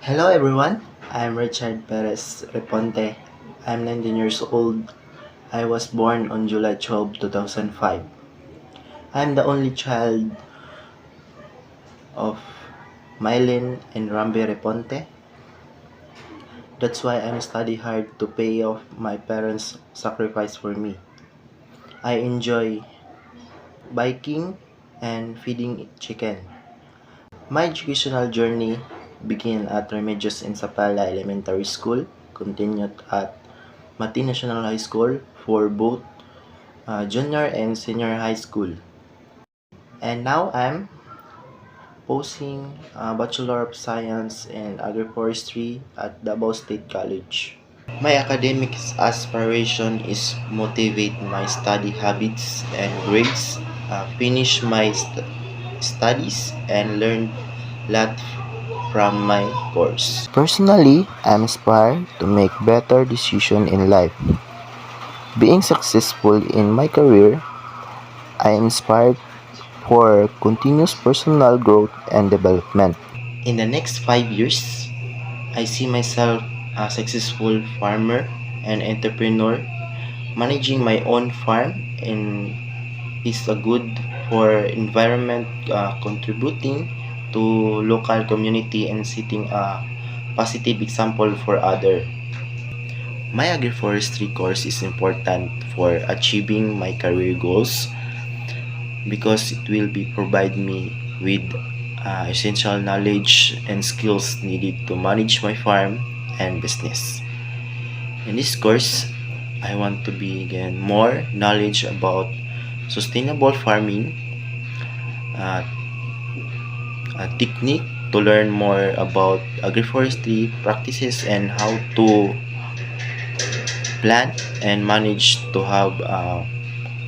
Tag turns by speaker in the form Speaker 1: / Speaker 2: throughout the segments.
Speaker 1: Hello everyone, I'm Richard Perez Reponte. I'm 19 years old. I was born on July 12, 2005. I'm the only child of Mylene and Rambe Reponte. That's why I'm study hard to pay off my parents' sacrifice for me. I enjoy biking and feeding chicken. My educational journey began at Remedios in Sapala Elementary School, continued at Mati National High School for both junior and senior high school. And now I'm posing Bachelor of Science in Agroforestry at Davao State College. My academic aspiration is motivate my study habits and grades, finish my studies, and learn lot from my course. Personally, I'm inspired to make better decisions in life. Being successful in my career, I am inspired for continuous personal growth and development. In the next 5 years, I see myself a successful farmer and entrepreneur. Managing my own farm and is a good for environment, contributing to local community and setting a positive example for other. My agroforestry course is important for achieving my career goals because it will be provide me with essential knowledge and skills needed to manage my farm and business. In this course, I want to be again more knowledge about sustainable farming, uh, a technique to learn more about agroforestry practices and how to plant and manage to have a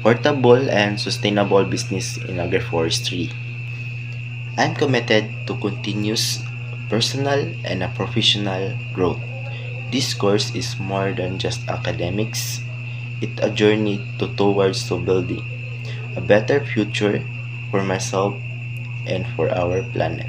Speaker 1: portable and sustainable business in agroforestry. I'm committed to continuous personal and a professional growth. This course is more than just academics. It's a journey towards to building a better future for myself and for our planet.